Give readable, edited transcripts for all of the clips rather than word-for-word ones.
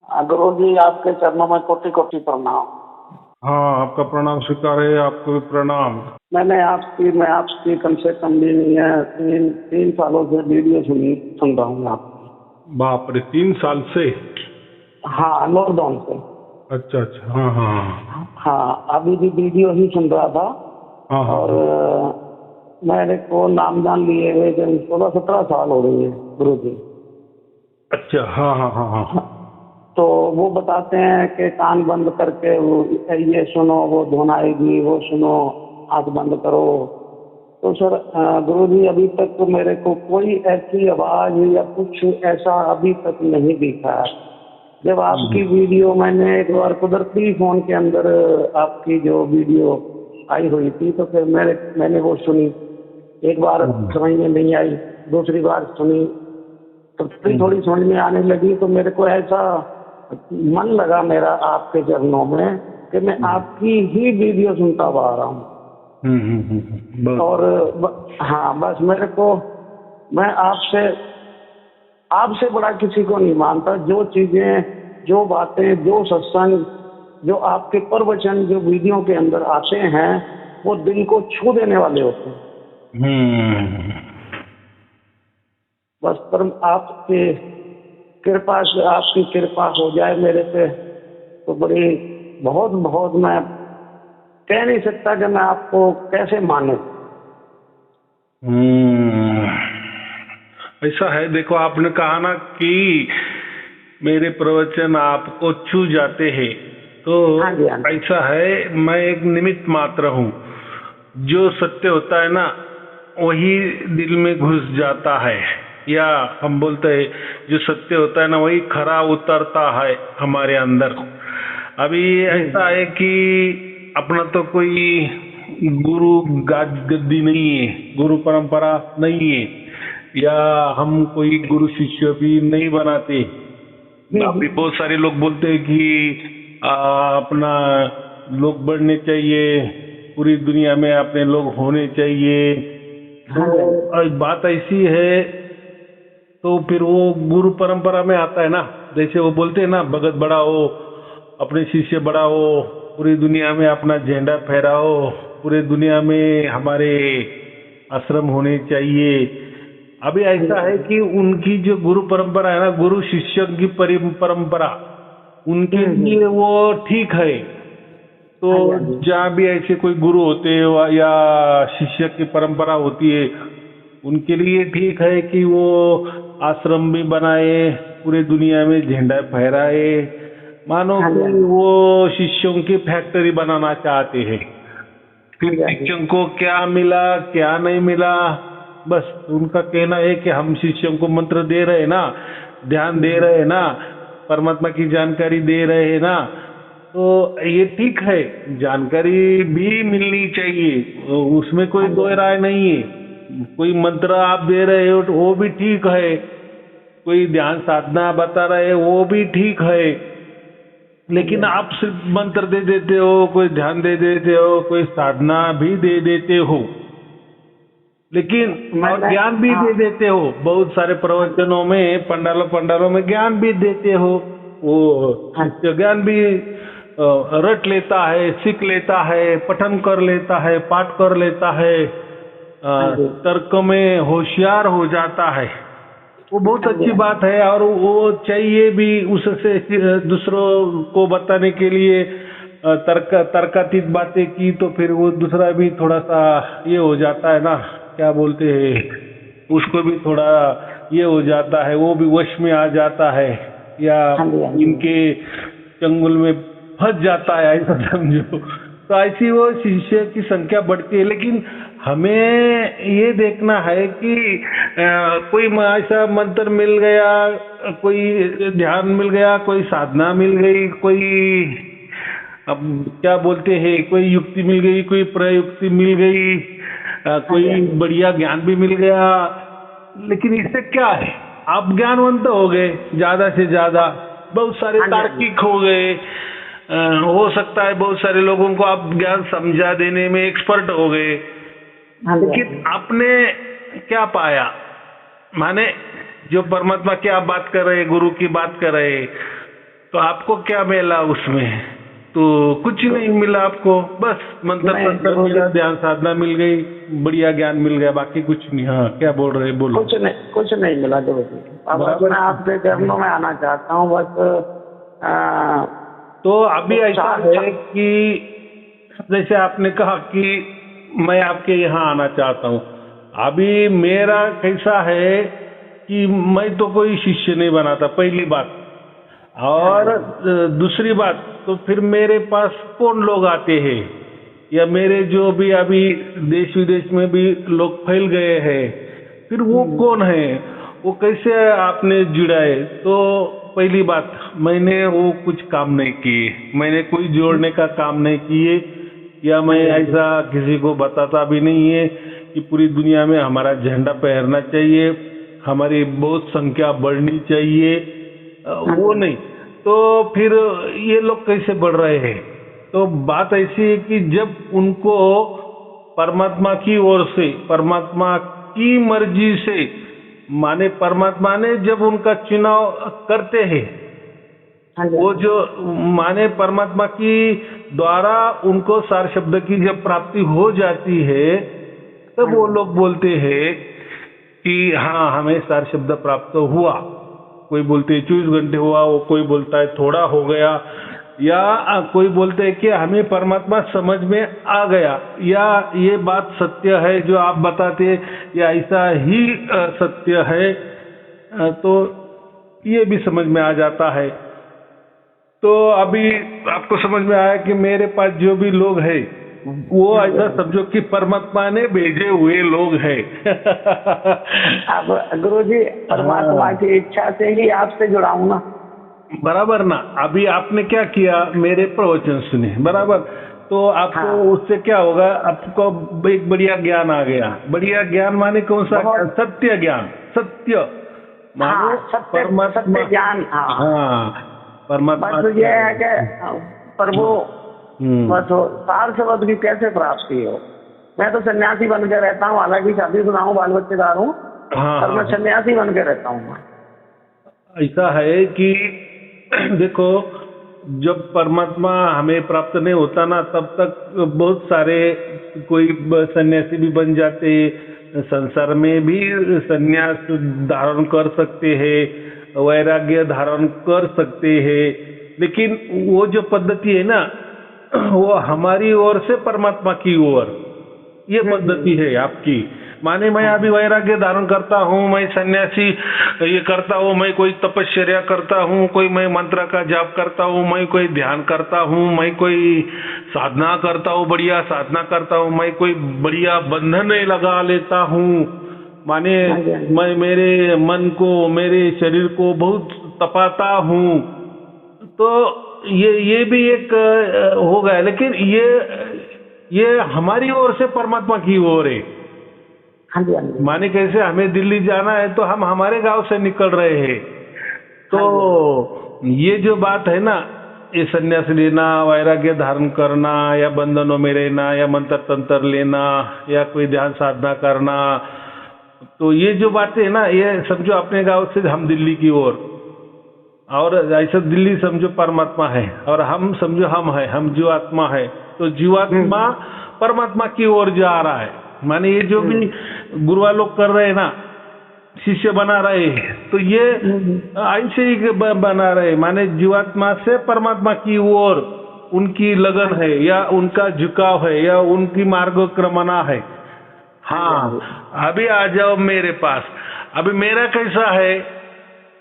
गुरु जी आपके चरणों में कोटि कोटि प्रणाम। हाँ, आपका प्रणाम स्वीकार है, आपको भी प्रणाम। मैं आपकी कम से कम भी नहीं है, तीन सालों से वीडियो सुन रहा हूँ आपकी। बाप रे, 3 साल से? हाँ, लॉकडाउन से। अच्छा अच्छा, हाँ हाँ हाँ, अभी भी वीडियो ही सुन रहा था। हाँ हाँ और हाँ। मेरे को नाम जान लिए हुए 16-17 साल हो गई है गुरु जी। अच्छा, हाँ हाँ हाँ हाँ। तो वो बताते हैं कि कान बंद करके वो ये सुनो, वो धुन आएगी, वो सुनो, आंख बंद करो। तो सर गुरु जी अभी तक तो मेरे को कोई ऐसी आवाज या कुछ ऐसा अभी तक नहीं दिखा है। जब आपकी वीडियो मैंने एक बार कुदरती फोन के अंदर आपकी जो वीडियो आई हुई थी, तो फिर मैंने वो सुनी। एक बार समझ में नहीं आई, दूसरी बार सुनी तो थोड़ी थोड़ी समझ में आने लगी। तो मेरे को ऐसा मन लगा मेरा आपके चरणों में कि मैं आपकी ही वीडियो सुनता हुआ आ रहा हूँ। बस। और हाँ, बस मेरे को, मैं आपसे आपसे बड़ा किसी को नहीं मानता। जो चीजें, जो बातें, जो सत्संग, जो आपके प्रवचन जो वीडियो के अंदर आते हैं, वो दिल को छू देने वाले होते हैं। बस परम आपके कृपा से, आपकी कृपा हो जाए मेरे पे तो बड़ी, बहुत बहुत, मैं कह नहीं सकता कि मैं आपको कैसे मानूं। ऐसा है, देखो आपने कहा ना कि मेरे प्रवचन आपको छू जाते हैं, तो हाँ जी, हाँ जी। ऐसा है, मैं एक निमित्त मात्र हूँ। जो सत्य होता है ना, वही दिल में घुस जाता है, या हम बोलते हैं जो सत्य होता है ना, वही खरा उतरता है हमारे अंदर। अभी ऐसा है कि अपना तो कोई गुरु गद्दी नहीं है, गुरु परंपरा नहीं है, या हम कोई गुरु शिष्य भी नहीं बनाते। अभी बहुत सारे लोग बोलते हैं कि अपना लोग बढ़ने चाहिए, पूरी दुनिया में अपने लोग होने चाहिए। तो बात ऐसी है, तो फिर वो गुरु परंपरा में आता है ना। जैसे वो बोलते हैं ना, भगत बढ़ाओ, अपने शिष्य बढ़ाओ, पूरी दुनिया में अपना झंडा फहराओ, पूरी दुनिया में हमारे आश्रम होने चाहिए। अभी ऐसा है कि उनकी जो गुरु परंपरा है ना, गुरु शिष्य की परंपरा, उनके लिए वो ठीक है। तो जहाँ भी ऐसे कोई गुरु होते हैं या शिष्य की परंपरा होती है, उनके लिए ठीक है कि वो आश्रम भी बनाए, पूरी दुनिया में झंडा फहराए। मानो कि वो शिष्यों की फैक्ट्री बनाना चाहते हैं। फिर शिष्यों को क्या मिला क्या नहीं मिला, बस उनका कहना है कि हम शिष्यों को मंत्र दे रहे हैं ना, ध्यान दे रहे हैं ना, परमात्मा की जानकारी दे रहे हैं ना, तो ये ठीक है, जानकारी भी मिलनी चाहिए, उसमें कोई दो राय नहीं है। कोई मंत्र आप दे रहे हो तो वो भी ठीक है, कोई ध्यान साधना बता रहे हैं वो भी ठीक है, लेकिन आप सिर्फ मंत्र दे देते हो, कोई ध्यान दे देते हो, कोई साधना भी दे देते हो, लेकिन और ज्ञान भी दे देते हो। बहुत सारे प्रवचनों में, पंडालों में ज्ञान भी देते हो। वो ज्ञान भी रट लेता है, सीख लेता है, पठन कर लेता है, पाठ कर लेता है, तर्क में होशियार हो जाता है। वो बहुत अच्छी बात है, और वो चाहिए भी उससे दूसरों को बताने के लिए। तर्कातीत बातें की तो फिर वो दूसरा भी थोड़ा सा ये हो जाता है ना, क्या बोलते हैं, उसको भी थोड़ा ये हो जाता है, वो भी वश में आ जाता है, या इनके चंगुल में फंस जाता है, ऐसा समझो। तो ऐसी वो शिष्य की संख्या बढ़ती है, लेकिन हमें ये देखना है कि कोई ऐसा मंत्र मिल गया, कोई ध्यान मिल गया, कोई साधना मिल गई, कोई अब क्या बोलते हैं, कोई युक्ति मिल गई, कोई प्रयुक्ति मिल गई, कोई बढ़िया ज्ञान भी मिल गया, लेकिन इससे क्या है, आप ज्ञानवंत हो गए ज्यादा से ज्यादा, बहुत सारे तार्किक हो गए, हो सकता है बहुत सारे लोगों को आप ज्ञान समझा देने में एक्सपर्ट हो गए, लेकिन आपने क्या पाया? माने जो परमात्मा की आप बात कर रहे, गुरु की बात कर रहे, तो आपको क्या मिला उसमें? तो कुछ नहीं मिला आपको, बस मंत्र नहीं, तंत्र मिला, ध्यान साधना मिल गई, बढ़िया ज्ञान मिल गया, बाकी कुछ नहीं। हाँ, क्या बोल रहे हैं, बोलो। कुछ नहीं मिला गुरु जी। अब बस बराबर। मैं आपके चरणों में आना चाहता हूँ बस। तो अभी ऐसा है कि जैसे आपने कहा कि मैं आपके यहाँ आना चाहता हूँ, अभी मेरा कैसा है कि मैं तो कोई शिष्य नहीं बनाता, पहली बात। और दूसरी बात, तो फिर मेरे पास कौन लोग आते हैं, या मेरे जो भी अभी देश विदेश में भी लोग फैल गए हैं, फिर वो कौन है, वो कैसे आपने जुड़ाए? तो पहली बात, मैंने वो कुछ काम नहीं किए, मैंने कोई जोड़ने का काम नहीं किए, या मैं ऐसा किसी को बताता भी नहीं है कि पूरी दुनिया में हमारा झंडा फहरना चाहिए, हमारी बहुत संख्या बढ़नी चाहिए, वो नहीं। तो फिर ये लोग कैसे बढ़ रहे हैं? तो बात ऐसी है कि जब उनको परमात्मा की ओर से, परमात्मा की मर्जी से, माने परमात्मा ने जब उनका चुनाव करते हैं, वो जो माने परमात्मा की द्वारा उनको सार शब्द की जब प्राप्ति हो जाती है, तब वो लोग बोलते हैं कि हाँ, हमें सार शब्द प्राप्त हुआ। कोई बोलते हैं 24 घंटे हुआ, वो कोई बोलता है थोड़ा हो गया, या कोई बोलते हैं कि हमें परमात्मा समझ में आ गया, या ये बात सत्य है जो आप बताते हैं, या ऐसा ही सत्य है, तो ये भी समझ में आ जाता है। तो अभी आपको समझ में आया कि मेरे पास जो भी लोग हैं, वो ऐसा समझो कि परमात्मा ने भेजे हुए लोग हैं। अब गुरुजी, परमात्मा की इच्छा से ही आपसे जुड़ा हूं ना। बराबर ना। अभी आपने क्या किया, मेरे प्रवचन सुने, बराबर, तो आपको उससे क्या होगा, आपको एक बढ़िया ज्ञान आ गया। बढ़िया ज्ञान माने कौन सा? सत्य ज्ञान, सत्य मानो सत्य ज्ञान। हाँ, परमात्मा। बस ये है कि प्रभु, बस सार शब्द की कैसे प्राप्ति हो। मैं तो सन्यासी बन के रहता हूँ, हालांकि शादीशुदा हूँ, बाल बच्चेदार हूँ, पर मैं सन्यासी बन के रहता हूँ। ऐसा है कि देखो, जब परमात्मा हमें प्राप्त नहीं होता ना, तब तक बहुत सारे कोई सन्यासी भी बन जाते, संसार में भी सन्यास धारण कर सकते हैं, वैराग्य धारण कर सकते हैं, लेकिन वो जो पद्धति है ना, वो हमारी ओर से परमात्मा की ओर, ये पद्धति है आपकी। माने मैं अभी वैराग्य धारण करता हूँ, मैं सन्यासी ये करता हूँ, मैं कोई तपश्चर्या करता हूँ, कोई मैं मंत्र का जाप करता हूँ, मैं कोई ध्यान करता हूँ, मैं कोई साधना करता हूँ, बढ़िया साधना करता हूँ, मैं कोई बढ़िया बंधन लगा लेता हूँ, माने मैं मेरे मन को, मेरे शरीर को बहुत तपाता हूँ, तो ये भी एक हो गया। लेकिन ये हमारी ओर से परमात्मा की ओर है। माने कैसे, हमें दिल्ली जाना है तो हम हमारे गांव से निकल रहे हैं, तो ये जो बात है ना, ये संन्यास लेना, वैराग्य धारण करना, या बंधनों में रहना, या मंत्र तंत्र लेना, या कोई ध्यान साधना करना, तो ये जो बातें है ना, ये समझो अपने गांव से हम दिल्ली की ओर, और ऐसा दिल्ली समझो परमात्मा है, और हम समझो हम जीवात्मा है, तो जीवात्मा परमात्मा की ओर जा रहा है। माने ये जो भी गुरुआ लोग कर रहे हैं ना, शिष्य बना रहे हैं, तो ये ऐसे ही बना रहे, माने जीवात्मा से परमात्मा की ओर उनकी लगन है, या उनका झुकाव है, या उनकी मार्गक्रमणा है। हाँ, अभी आ जाओ मेरे पास। अभी मेरा कैसा है,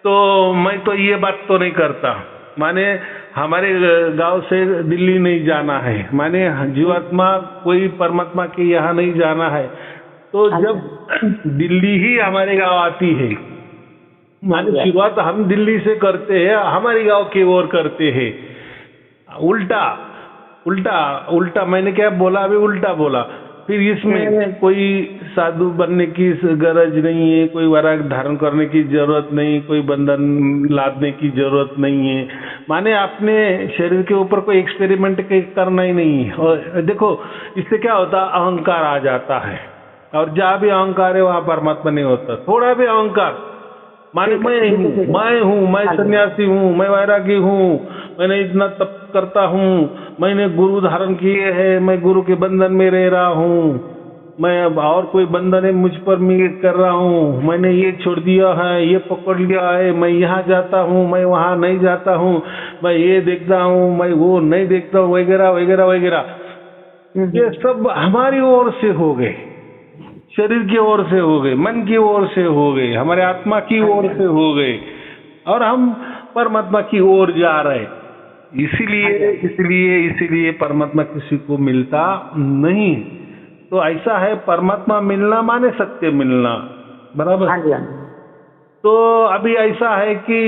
तो मैं तो ये बात तो नहीं करता, माने हमारे गांव से दिल्ली नहीं जाना है, माने जीवात्मा कोई परमात्मा के यहाँ नहीं जाना है, तो जब दिल्ली ही हमारे गांव आती है, माने शुरुआत हम दिल्ली से करते हैं, हमारे गांव की ओर करते हैं। उल्टा उल्टा उल्टा मैंने क्या बोला, अभी उल्टा बोला। फिर इसमें कोई साधु बनने की गरज नहीं है, कोई वैराग्य धारण करने की जरूरत नहीं, कोई बंधन लादने की जरूरत नहीं है, माने अपने शरीर के ऊपर कोई एक्सपेरिमेंट करना ही नहीं है। और देखो, इससे क्या होता, अहंकार आ जाता है, और जहाँ भी अहंकार है वहाँ परमात्मा नहीं होता। थोड़ा भी अहंकार माने ठीक है, मैं हाँ जी, सन्यासी हूँ, मैं वैरागी हूँ, मैंने इतना तप करता हूँ, मैंने गुरु धारण किए हैं, मैं गुरु के बंधन में रह रहा हूँ, मैं अब और कोई बंधन है मुझ पर मैं कर रहा हूँ, मैंने ये छोड़ दिया है, ये पकड़ लिया है, मैं यहाँ जाता हूँ, मैं वहाँ नहीं जाता हूँ, मैं ये देखता हूँ, मैं वो नहीं देखता हूँ, वगैरह वगैरह वगैरह। ये सब हमारी ओर से हो गए, शरीर की ओर से हो गए, मन की ओर से हो गए, हमारे आत्मा की ओर से हो गए, और हम परमात्मा की ओर जा रहे। इसीलिए परमात्मा किसी को मिलता नहीं। तो ऐसा है, परमात्मा मिलना माने सत्य मिलना, बराबर। हाँ जी, हाँ जी, तो अभी ऐसा है कि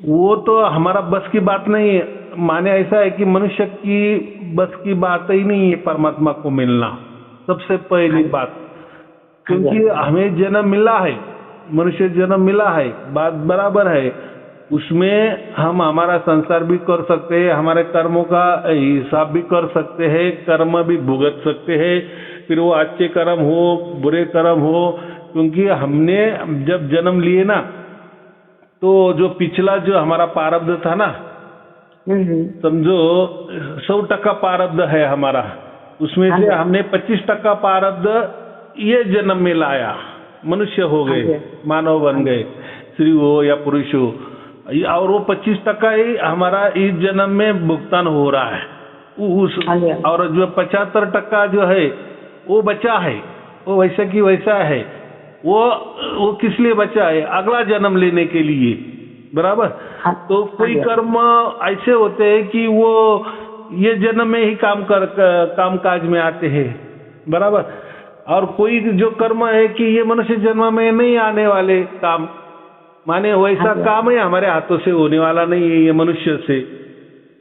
वो तो हमारा बस की बात नहीं है, माने ऐसा है कि मनुष्य की बस की बात ही नहीं है परमात्मा को मिलना, सबसे पहली बात। क्योंकि हमें जन्म मिला है, मनुष्य जन्म मिला है, बात बराबर है, उसमें हम हमारा संसार भी कर सकते हैं, हमारे कर्मों का हिसाब भी कर सकते हैं, कर्म भी भुगत सकते हैं, फिर वो अच्छे कर्म हो बुरे कर्म हो। क्योंकि हमने जब जन्म लिए ना, तो जो पिछला जो हमारा प्रारब्ध था ना, समझो 100% प्रारब्ध है हमारा, उसमें से हमने 25% प्रारब्ध ये जन्म में लाया, मनुष्य हो गए, मानव बन गए, स्त्री हो या पुरुष हो, और वो 25% ही हमारा इस जन्म में भुगतान हो रहा है उस, और जो 75% जो है वो बचा है, वो वैसा की वैसा है, वो किस लिए बचा है? अगला जन्म लेने के लिए, बराबर। तो कोई कर्म ऐसे होते हैं कि वो ये जन्म में ही काम काज में आते हैं, बराबर। और कोई जो कर्म है कि ये मनुष्य जन्म में नहीं आने वाले काम, माने वैसा काम है हमारे हाथों से होने वाला नहीं है ये मनुष्य से,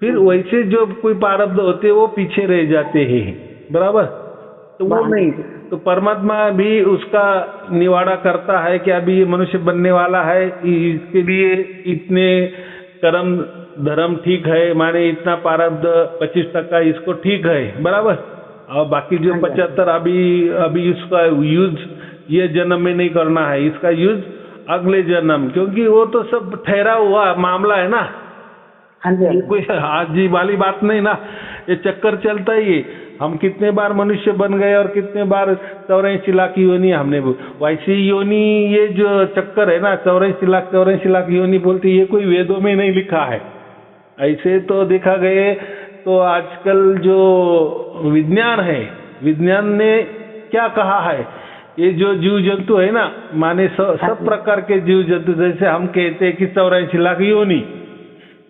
फिर वैसे जो कोई प्रारब्ध होते वो पीछे रह जाते हैं, बराबर। तो वो नहीं, तो परमात्मा भी उसका निवाड़ा करता है कि अभी ये मनुष्य बनने वाला है, इसके लिए इतने कर्म धर्म ठीक है, माने इतना प्रारब्ध 25% इसको ठीक है, बराबर। और बाकी जो 75 अभी इसका यूज ये जन्म में नहीं करना है, इसका यूज अगले जन्म, क्योंकि वो तो सब ठहरा हुआ मामला है ना, ये कोई आज वाली बात नहीं ना, ये चक्कर चलता ही है। हम कितने बार मनुष्य बन गए और कितने बार 84 लाख योनि हमने, वैसी योनि ये जो चक्कर है ना, 84 लाख योनि बोलते, ये कोई वेदों में नहीं लिखा है। ऐसे तो देखा गए तो आजकल जो विज्ञान है, विज्ञान ने क्या कहा है, ये जो जीव जंतु है ना, माने सब प्रकार के जीव जंतु, जैसे हम कहते हैं कि 84 लाख योनि,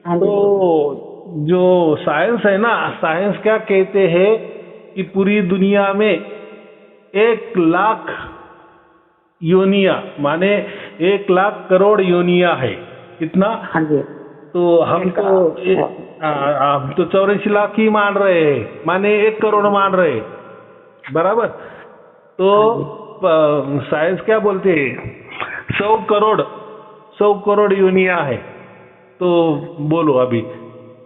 तो जो साइंस है ना, साइंस क्या कहते हैं कि पूरी दुनिया में 1 लाख योनिया, माने 1 लाख करोड़ योनिया है। कितना? तो हम तो 84 लाख ही मान रहे हैं, माने 1 करोड़ मान रहे, बराबर। तो साइंस क्या बोलते हैं, 100 करोड़ योनिया है। तो बोलो अभी,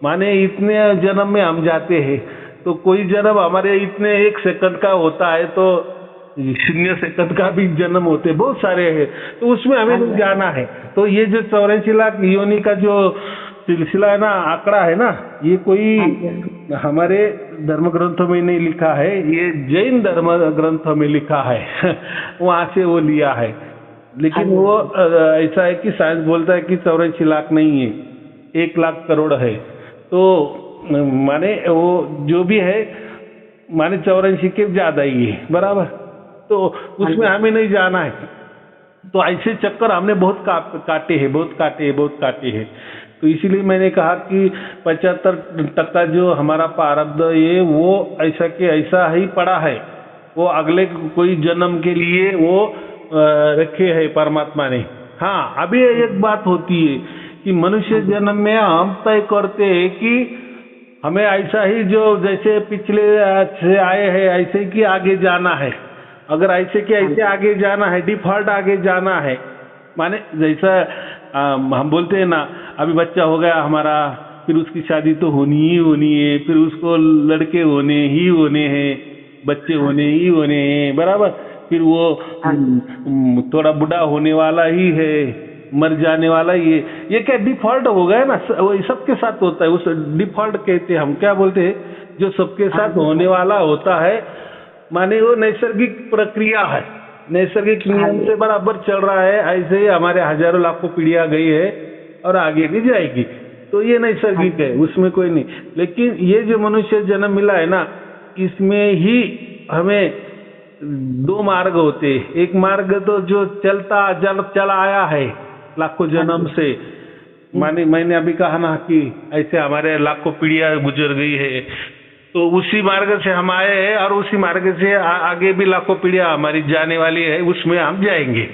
माने इतने जन्म में हम जाते हैं, तो कोई जन्म हमारे इतने 1 सेकंड का होता है, तो 0 सेकंड का भी जन्म होते बहुत सारे हैं, तो उसमें हमें जाना है। तो ये जो 84 लाख योनि का जो सिलसिला है ना, आंकड़ा है ना, ये कोई हमारे धर्म ग्रंथों में नहीं लिखा है, ये जैन धर्म ग्रंथों में लिखा है वहां से वो लिया है। लेकिन वो ऐसा है कि साइंस बोलता है कि 84 लाख नहीं है, 1 लाख करोड़ है। तो माने वो जो भी है, माने 84 के ज्यादा ही है, बराबर। तो उसमें हमें नहीं जाना है। तो ऐसे चक्कर हमने बहुत काटे हैं। तो इसीलिए मैंने कहा कि 75% जो हमारा प्रारब्ध ये वो ऐसा के ऐसा ही पड़ा है, वो अगले कोई जन्म के लिए वो रखे है परमात्मा ने। हाँ, अभी एक बात होती है कि मनुष्य जन्म में हम तय करते हैं कि हमें ऐसा ही, जो जैसे पिछले से आए हैं ऐसे कि आगे जाना है। अगर ऐसे कि ऐसे आगे जाना है, डिफॉल्ट आगे जाना है, माने जैसा हम बोलते हैं ना, अभी बच्चा हो गया हमारा, फिर उसकी शादी तो होनी है, फिर उसको लड़के होने हैं, बच्चे होने हैं, बराबर। फिर वो थोड़ा बूढ़ा होने वाला ही है, मर जाने वाला ही है। ये क्या डिफॉल्ट हो गया ना, वो सबके साथ होता है। उस डिफॉल्ट कहते हैं हम, क्या बोलते हैं, जो सबके साथ होने वाला होता है, माने वो नैसर्गिक प्रक्रिया है, नैसर्गिक नियम से बराबर चल रहा है। ऐसे ही हमारे हजारों लाखों पीढ़ियां गई है और आगे भी जाएगी, तो ये नैसर्गिक है, उसमें कोई नहीं। लेकिन ये जो मनुष्य जन्म मिला है ना, इसमें ही हमें दो मार्ग होते। एक मार्ग तो जो चला आया है लाखों जन्म से, माने मैंने अभी कहा ना कि ऐसे हमारे लाखों पीढ़ियां गुजर गई है, तो उसी मार्ग से हम आए हैं और उसी मार्ग से आगे भी लाखों पीढ़ियां हमारी जाने वाली है, उसमें हम जाएंगे।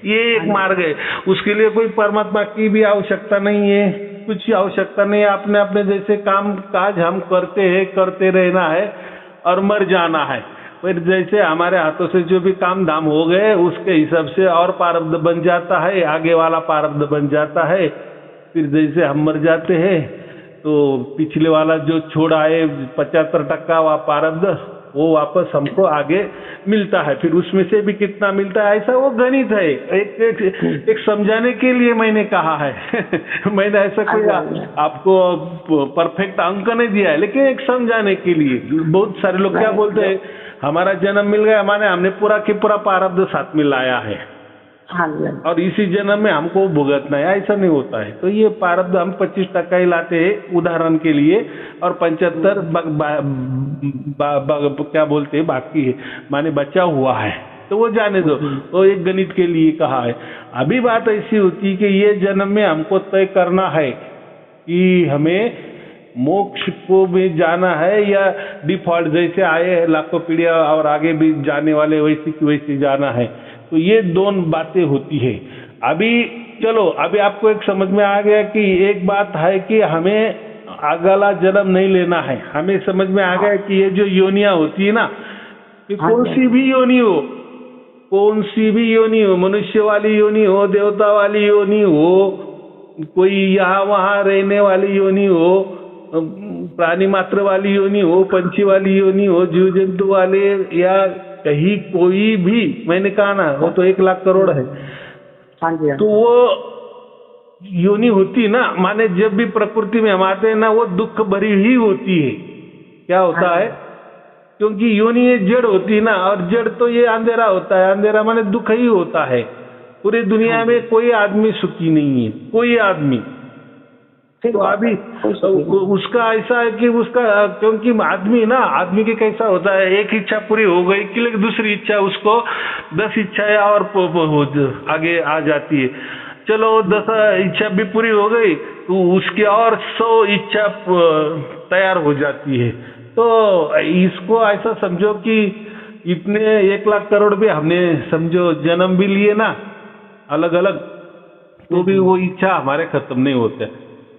ये एक मार्ग है। उसके लिए कोई परमात्मा की भी आवश्यकता नहीं है, कुछ आवश्यकता नहीं है। अपने अपने जैसे काम काज हम करते हैं, करते रहना है और मर जाना है। फिर जैसे हमारे हाथों से जो भी काम धाम हो गए, उसके हिसाब से और प्रारब्ध बन जाता है, आगे वाला प्रारब्ध बन जाता है। फिर जैसे हम मर जाते हैं तो पिछले वाला जो छोड़ा है 75% वा प्रारब्ध, वो वापस हमको आगे मिलता है। फिर उसमें से भी कितना मिलता है, ऐसा वो गणित है। एक समझाने के लिए मैंने कहा है मैंने ऐसा कोई आपको परफेक्ट अंक नहीं दिया है, लेकिन एक समझाने के लिए। बहुत सारे लोग क्या बोलते हैं, हमारा जन्म मिल गया, माने हमने पूरा की पूरा प्रारब्ध साथ में लाया है और इसी जन्म में हमको भुगतना है, ऐसा नहीं होता है। तो ये प्रारब्ध हम 25% ही लाते हैं उदाहरण के लिए, और 75 क्या बोलते हैं बाकी है, माने बचा हुआ है, तो वो जाने दो। तो एक गणित के लिए कहा है। अभी बात ऐसी होती है कि ये जन्म में हमको तय करना है कि हमें मोक्ष को भी जाना है या डिफॉल्ट जैसे आए लाखों पीढ़ियां और आगे भी जाने वाले वैसे की वैसे जाना है। तो ये दोनों बातें होती है। अभी चलो, अभी आपको एक समझ में आ गया कि एक बात है कि हमें अगला जन्म नहीं लेना है। हमें समझ में आ गया कि ये जो योनियां होती है ना, कि कौन सी भी योनि हो, कौन सी भी योनि हो, मनुष्य वाली योनि हो, देवता वाली योनि हो, कोई यहाँ वहाँ रहने वाली योनि हो, प्राणी मात्र वाली योनि हो, पंछी वाली योनि हो, जीव जंतु वाले, या कहीं कोई भी, मैंने कहा ना वो तो 1 लाख करोड़ है। तो वो योनि होती ना, माने जब भी प्रकृति में हम आते हैं ना, वो दुख भरी ही होती है। क्या होता है, क्योंकि योनि ये जड़ होती है ना, और जड़ तो ये अंधेरा होता है, अंधेरा माने दुख ही होता है। पूरी दुनिया में कोई आदमी सुखी नहीं है, कोई आदमी। तो अभी उसका ऐसा है कि उसका, क्योंकि आदमी ना, आदमी के कैसा होता है, एक इच्छा पूरी हो गई कि दूसरी इच्छा उसको 10 इच्छाएं और आगे आ जाती है। चलो 10 इच्छा भी पूरी हो गई तो उसकी और 100 इच्छा तैयार हो जाती है। तो इसको ऐसा समझो कि इतने 1 लाख करोड़ भी हमने समझो जन्म भी लिए ना अलग अलग, तो भी वो इच्छा हमारे खत्म नहीं होते।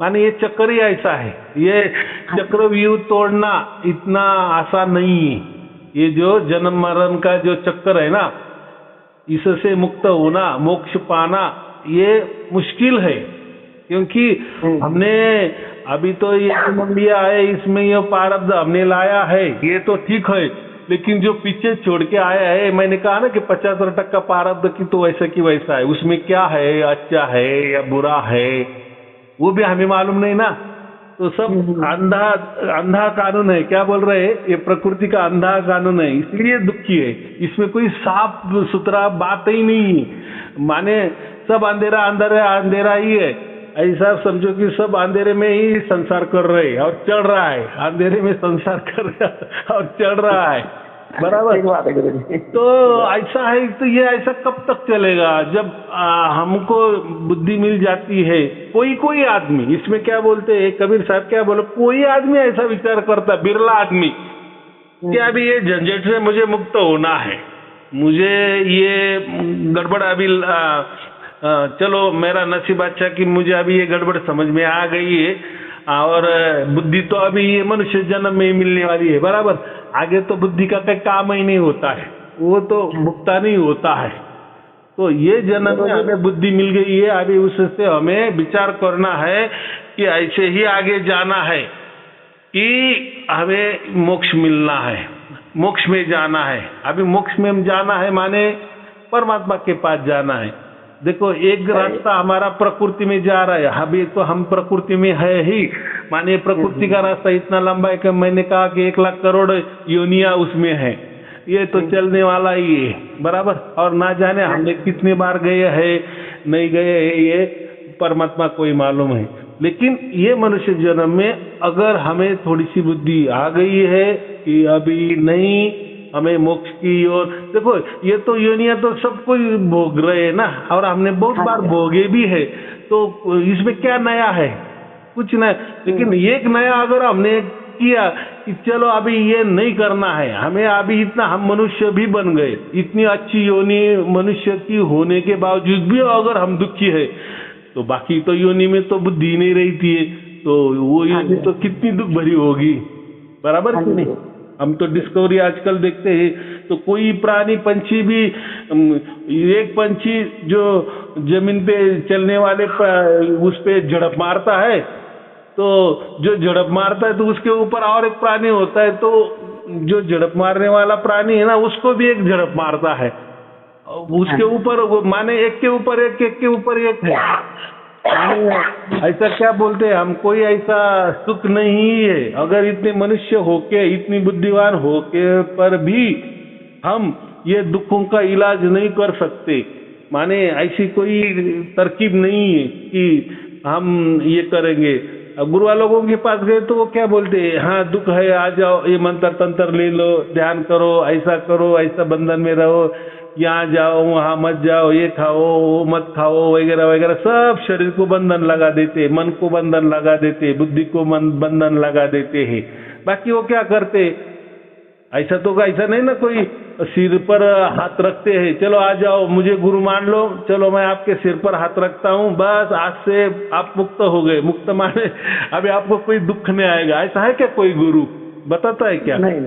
माने ये चक्कर ही ऐसा है, ये चक्रव्यूह तोड़ना इतना आसान नहीं है। ये जो जन्म मरण का जो चक्कर है ना, इससे मुक्त होना, मोक्ष पाना, ये मुश्किल है। क्योंकि हमने अभी तो ये जन्म लिया है, इसमें ये प्रारब्ध हमने लाया है, ये तो ठीक है। लेकिन जो पीछे छोड़ के आया है, मैंने कहा ना कि 75% प्रारब्ध की तो वैसा की वैसा है, उसमें क्या है, अच्छा है या बुरा है, वो भी हमें मालूम नहीं ना। तो सब अंधा कानून है। क्या बोल रहे हैं, ये प्रकृति का अंधा कानून है, इसलिए दुखी है। इसमें कोई साफ सुथरा बात ही नहीं है। माने सब अंधेरा अंधेरा ही है, ऐसा समझो कि सब अंधेरे में ही संसार कर रहे हैं और चल रहा है, अंधेरे में संसार कर रहा है और चल रहा है, बराबर। तो ऐसा है, तो ये ऐसा कब तक चलेगा, जब हमको बुद्धि मिल जाती है। कोई आदमी, इसमें क्या बोलते हैं कबीर साहब, क्या बोलो, कोई आदमी ऐसा विचार करता, बिरला आदमी, कि अभी ये झंझट से मुझे मुक्त होना है, मुझे ये गड़बड़ अभी चलो मेरा नसीब अच्छा कि मुझे अभी ये गड़बड़ समझ में आ गई है, और बुद्धि तो अभी ये मनुष्य जन्म में ही मिलने वाली है, बराबर। आगे तो बुद्धि का कोई काम ही नहीं होता है, वो तो भुगता नहीं होता है। तो ये जन्म में हमें बुद्धि मिल गई है, अभी उससे हमें विचार करना है कि ऐसे ही आगे जाना है कि हमें मोक्ष मिलना है। मोक्ष में जाना है। अभी मोक्ष में जाना है माने परमात्मा के पास जाना है। देखो एक रास्ता हमारा प्रकृति में जा रहा है, अभी तो हम प्रकृति में है ही, माने प्रकृति का रास्ता इतना लंबा है कि मैंने कहा कि 1 लाख करोड़ योनिया उसमें है, ये तो चलने वाला ही है, बराबर। और ना जाने हमने कितने बार गए हैं नहीं गए हैं, ये परमात्मा को ही मालूम है। लेकिन ये मनुष्य जन्म में अगर हमें थोड़ी सी बुद्धि आ गई है कि अभी नहीं, हमें मोक्ष की ओर, देखो ये तो योनिया तो सब कोई भोग रहे हैं ना, और हमने बहुत बार भोगे भी है, तो इसमें क्या नया है? कुछ नया। लेकिन एक नया अगर हमने किया कि चलो अभी ये नहीं करना है हमें, अभी इतना हम मनुष्य भी बन गए, इतनी अच्छी योनि मनुष्य की होने के बावजूद भी अगर हम दुखी है, तो बाकी तो योनि में तो बुद्धि नहीं रहती है, तो वो योनि तो कितनी दुख भरी होगी, बराबर कि नहीं? हम तो डिस्कवरी आजकल देखते हैं, तो कोई प्राणी पंछी भी, एक पंछी जो जमीन पे चलने वाले उस पे झड़प मारता है, तो जो झड़प मारता है तो उसके ऊपर और एक प्राणी होता है, तो जो झड़प मारने वाला प्राणी है ना, उसको भी एक झड़प मारता है, उसके ऊपर माने एक के ऊपर एक, एक के ऊपर एक है। ऐसा क्या बोलते हैं हम, कोई ऐसा सुख नहीं है। अगर इतने मनुष्य होके, इतनी बुद्धिमान होके पर भी हम ये दुखों का इलाज नहीं कर सकते, माने ऐसी कोई तरकीब नहीं है कि हम ये करेंगे। गुरु लोगों के पास गए तो वो क्या बोलते हैं, हाँ दुख है आ जाओ, ये मंत्र तंत्र ले लो, ध्यान करो, ऐसा बंधन में रहो, यहाँ जाओ वहाँ मत जाओ, ये खाओ वो मत खाओ, वगैरह वगैरह, सब शरीर को बंधन लगा देते, मन को बंधन लगा देते, बुद्धि को बंधन लगा देते हैं। बाकी वो क्या करते, ऐसा तो ऐसा नहीं ना कोई सिर पर हाथ रखते हैं, चलो आ जाओ मुझे गुरु मान लो, चलो मैं आपके सिर पर हाथ रखता हूँ, बस आज से आप मुक्त हो गए। मुक्त माने अभी आपको कोई दुख नहीं आएगा, ऐसा है क्या कोई गुरु बताता है क्या? नहीं,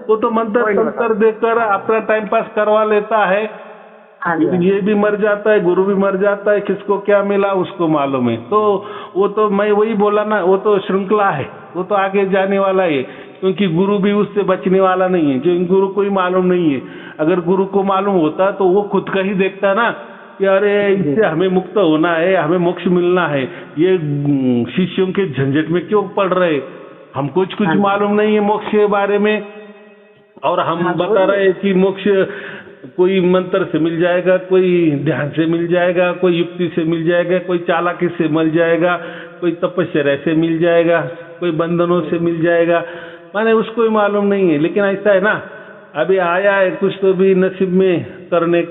वो तो मंत्र तंत्र देकर अपना टाइम पास करवा लेता है। ये भी मर जाता है, गुरु भी मर जाता है, किसको क्या मिला उसको मालूम है। तो वो तो मैं वही बोला ना, वो तो श्रृंखला है, वो तो आगे जाने वाला है, क्योंकि गुरु भी उससे बचने वाला नहीं है, जो गुरु को ही मालूम नहीं है। अगर गुरु को मालूम होता तो वो खुद का ही देखता ना कि अरे इससे हमें मुक्त होना है, हमें मोक्ष मिलना है, ये शिष्यों के झंझट में क्यों पड़ रहे, हमको कुछ मालूम नहीं है मोक्ष के बारे में, और हम बता रहे कि मोक्ष कोई मंत्र से मिल जाएगा, कोई ध्यान से मिल जाएगा, कोई युक्ति से मिल जाएगा, कोई चालाकी से मिल जाएगा, कोई तपस्या से मिल जाएगा, कोई बंधनों से मिल जाएगा, माने उसको ही मालूम नहीं है। लेकिन ऐसा है ना, अभी आया है कुछ तो भी नसीब में करने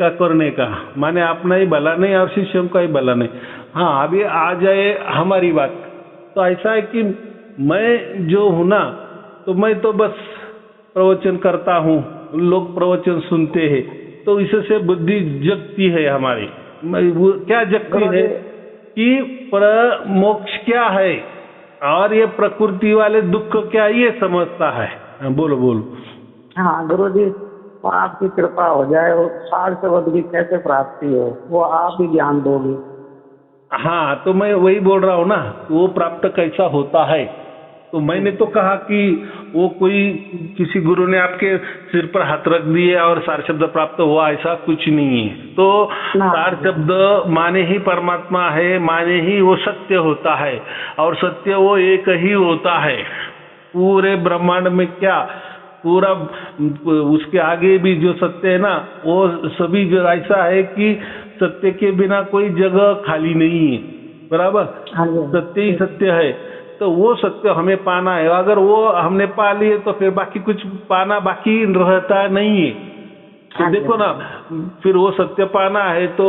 का, माने अपना ही भला नहीं और शिष्यों का ही भला नहीं। हाँ अभी आ जाए हमारी बात, तो ऐसा है कि मैं जो हूँ ना, तो मैं तो बस प्रवचन करता हूँ, लोग प्रवचन सुनते हैं, तो इससे बुद्धि जगती है हमारी। वो क्या जगती है कि मोक्ष क्या है और ये प्रकृति वाले दुख क्या, ये समझता है। बोलो बोलो। हाँ गुरु जी, तो आपकी कृपा हो जाए, वो 60 शब्द की कैसे प्राप्ति हो, वो आप ही ज्ञान दोगे। हाँ तो मैं वही बोल रहा हूँ ना, वो प्राप्त कैसा होता है। तो मैंने तो कहा कि वो कोई किसी गुरु ने आपके सिर पर हाथ रख दिए और सार शब्द प्राप्त हुआ, ऐसा कुछ नहीं है। तो सार शब्द माने ही परमात्मा है, माने ही वो सत्य होता है, और सत्य वो एक ही होता है पूरे ब्रह्मांड में। क्या पूरा उसके आगे भी जो सत्य है ना, वो सभी जो ऐसा है कि सत्य के बिना कोई जगह खाली नहीं है, बराबर। सत्य ही सत्य है, तो वो सत्य हमें पाना है। अगर वो हमने पा लिए तो फिर बाकी कुछ पाना बाकी रहता नहीं है। तो देखो ना, फिर वो सत्य पाना है तो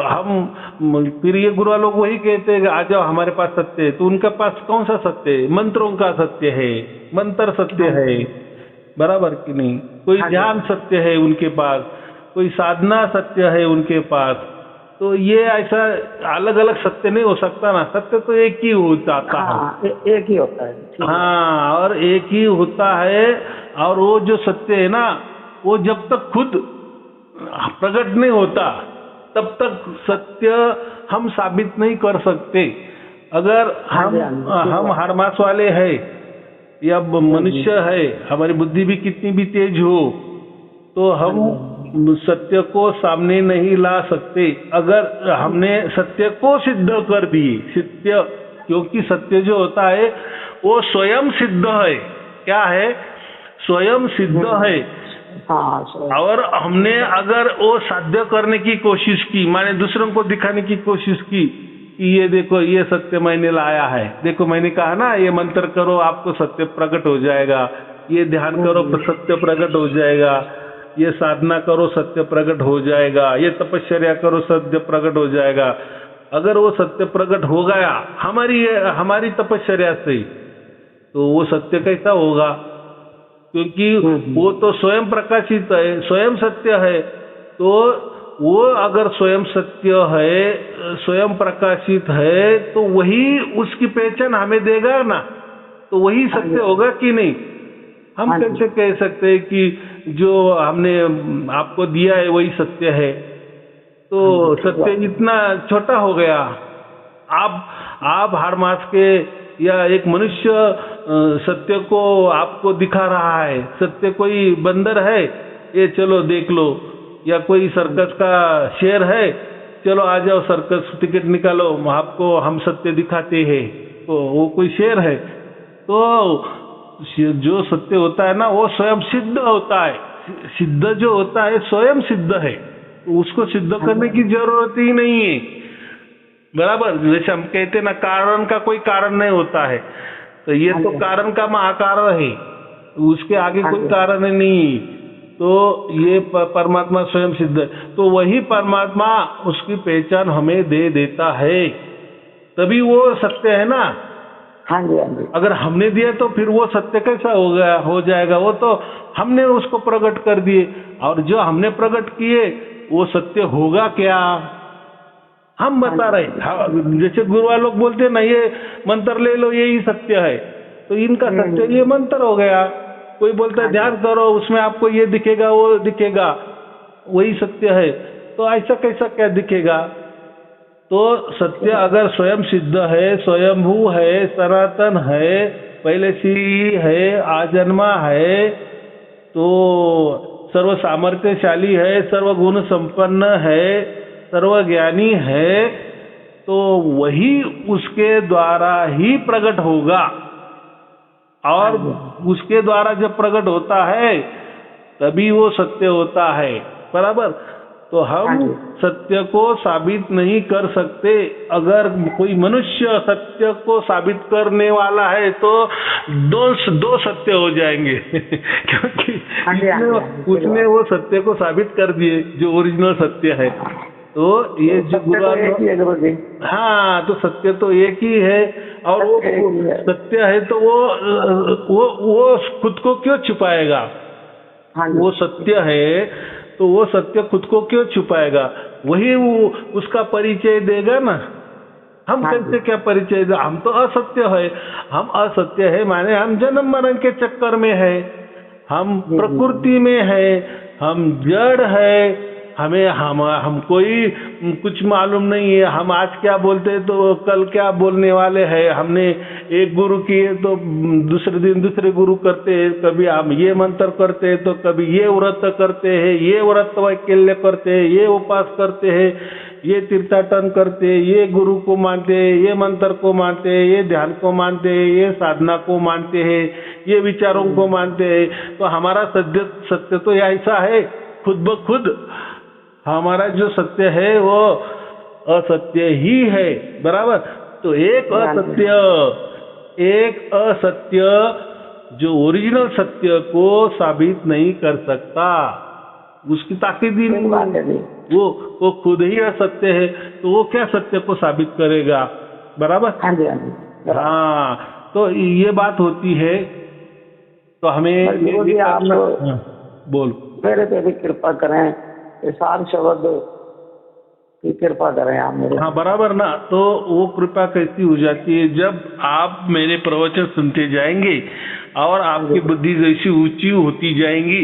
हम, फिर ये गुरु लोग वही कहते हैं आ जाओ हमारे पास सत्य है। तो उनके पास कौन सा सत्य है? मंत्रों का सत्य है, मंत्र सत्य है, बराबर कि नहीं। कोई ज्ञान सत्य है उनके पास, कोई साधना सत्य है उनके पास। तो ये ऐसा अलग अलग सत्य नहीं हो सकता ना, सत्य तो एक ही हो जाता है। एक ही होता है। हाँ, और एक ही होता है। और वो जो सत्य है ना, वो जब तक खुद प्रकट नहीं होता तब तक सत्य हम साबित नहीं कर सकते। अगर हम हर मास वाले हैं या मनुष्य है, हमारी बुद्धि भी कितनी भी तेज हो, तो हम सत्य को सामने नहीं ला सकते। अगर हमने सत्य को सिद्ध कर दिए, सत्य, क्योंकि सत्य जो होता है वो स्वयं सिद्ध है। क्या है? स्वयं सिद्ध है। हाँ, और हमने अगर वो साध्य करने की कोशिश की, माने दूसरों को दिखाने की कोशिश की कि ये देखो, ये सत्य मैंने लाया है, देखो मैंने कहा ना ये मंत्र करो आपको सत्य प्रकट हो जाएगा, ये ध्यान करो सत्य प्रकट हो जाएगा, ये साधना करो सत्य प्रकट हो जाएगा, ये तपस्या करो सत्य प्रकट हो जाएगा। अगर वो सत्य प्रकट हो गया हमारी तपस्या से, तो वो सत्य कैसा होगा? क्योंकि वो तो स्वयं प्रकाशित है, स्वयं सत्य है। तो वो अगर स्वयं सत्य है, स्वयं प्रकाशित है, तो वही उसकी पहचान हमें देगा ना, तो वही सत्य होगा कि नहीं? हम कैसे कह सकते हैं कि जो हमने आपको दिया है वही सत्य है? तो सत्य इतना छोटा हो गया। आप हाड़ मास के या एक मनुष्य सत्य को आपको दिखा रहा है, सत्य कोई बंदर है, ये चलो देख लो, या कोई सर्कस का शेर है, चलो आ जाओ सर्कस टिकट निकालो, आपको हम सत्य दिखाते हैं, तो वो कोई शेर है? तो जो सत्य होता है ना वो स्वयं सिद्ध होता है। सिद्ध जो होता है स्वयं सिद्ध है, तो उसको सिद्ध करने की जरूरत ही नहीं है। बराबर, जैसे हम कहते ना कारण का कोई कारण नहीं होता है, तो ये तो कारण का महाकारण है, उसके आगे कोई कारण नहीं। तो ये परमात्मा स्वयं सिद्ध है, तो वही परमात्मा उसकी पहचान हमें दे देता है, तभी वो सत्य है ना। हाँ जी, हाँ जी। अगर हमने दिया तो फिर वो सत्य कैसा हो जाएगा? वो तो हमने उसको प्रकट कर दिए, और जो हमने प्रकट किए वो सत्य होगा क्या? हम बता रहे। जैसे गुरुआ लोग बोलते हैं ना, ये मंत्र ले लो यही सत्य है, तो इनका सत्य ये मंत्र हो गया। कोई बोलता है ध्यान करो उसमें आपको ये दिखेगा वो दिखेगा, वही सत्य है, तो ऐसा कैसा क्या दिखेगा? तो सत्य अगर स्वयं सिद्ध है, स्वयंभू है, सनातन है, पहले से ही है, आजन्मा है, तो सर्व सामर्थ्यशाली है, सर्व गुण संपन्न है, सर्व ज्ञानी है, तो वही उसके द्वारा ही प्रकट होगा। और उसके द्वारा जब प्रकट होता है तभी वो सत्य होता है। बराबर, तो हम सत्य को साबित नहीं कर सकते। अगर कोई मनुष्य सत्य को साबित करने वाला है तो दो सत्य हो जाएंगे क्योंकि उसने वो सत्य को साबित कर दिए जो ओरिजिनल सत्य है। तो ये जो गुरु, हाँ, तो सत्य तो एक ही है, और वो सत्य है तो वो खुद को क्यों छुपाएगा? वो सत्य है तो वो सत्य खुद को क्यों छुपाएगा? वही उसका परिचय देगा ना। हम कैसे क्या परिचय दे? हम तो असत्य है, हम असत्य है माने हम जन्म मरण के चक्कर में है, हम प्रकृति में है, हम जड़ है, हम कोई कुछ मालूम नहीं है। हम आज क्या बोलते हैं तो कल क्या बोलने वाले हैं। हमने एक गुरु किए तो दूसरे दिन दूसरे गुरु करते हैं, कभी हम ये मंत्र करते हैं तो कभी ये व्रत करते हैं, ये व्रत वैकल्य करते हैं, ये उपास करते हैं, ये तीर्थाटन करते हैं, ये गुरु को मानते हैं, ये मंत्र को मानते हैं, ये ध्यान को मानते हैं, ये साधना को मानते हैं, ये विचारों को मानते हैं। तो हमारा सत्य तो ऐसा है, खुद ब खुद हमारा जो सत्य है वो असत्य ही है। बराबर, तो एक असत्य जो ओरिजिनल सत्य को साबित नहीं कर सकता, उसकी ताकत ही नहीं, वो खुद ही असत्य है, तो वो क्या सत्य को साबित करेगा? बराबर, हाँ, तो ये बात होती है। तो हमें आप बोल मेरे पे भी कृपा करें, सार शब्द की कृपा करें आप मेरे। हाँ, बराबर ना। तो वो कृपा कैसी हो जाती है? जब आप मेरे प्रवचन सुनते जाएंगे और आपकी बुद्धि जैसी ऊंची होती जाएंगी,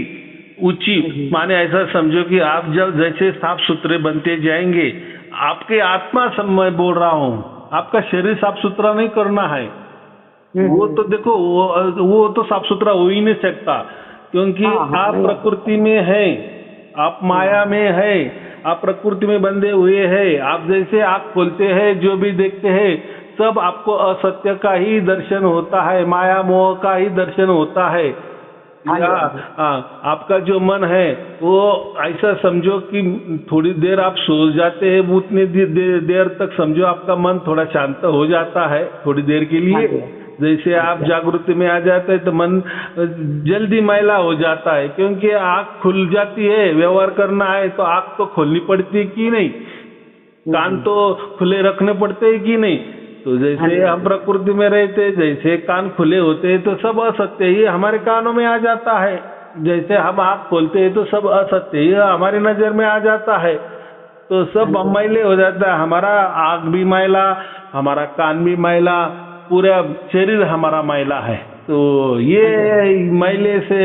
ऊंची माने ऐसा समझो कि आप जब जैसे साफ सुथरे बनते जाएंगे, आपके आत्मा सब मैं बोल रहा हूँ, आपका शरीर साफ सुथरा नहीं करना है, वो तो देखो वो तो साफ सुथरा हो ही नहीं सकता, क्योंकि आप प्रकृति में हैं, आप माया में हैं, आप प्रकृति में बंधे हुए हैं। आप जैसे आँख खोलते हैं जो भी देखते हैं सब आपको असत्य का ही दर्शन होता है, माया मोह का ही दर्शन होता है। या आपका जो मन है वो ऐसा समझो कि थोड़ी देर आप सो जाते हैं, उतनी देर तक समझो आपका मन थोड़ा शांत हो जाता है थोड़ी देर के लिए। जैसे आप जागृति में आ जाते हैं तो मन जल्दी मैला हो जाता है, क्योंकि आँख खुल जाती है। व्यवहार करना है तो आँख तो खोलनी पड़ती है कि नहीं, कान तो खुले रखने पड़ते हैं कि नहीं। तो जैसे हम प्रकृति में रहते, जैसे कान खुले होते हैं तो सब असत्य ही हमारे कानों में आ जाता है। जैसे हम आँख खोलते हैं तो सब असत्य ही हमारी नजर में आ जाता है, तो सब मैले हो जाता है। हमारा आँख भी मैला, हमारा कान भी मैला, पूरा शरीर हमारा मैला है। तो ये मैले से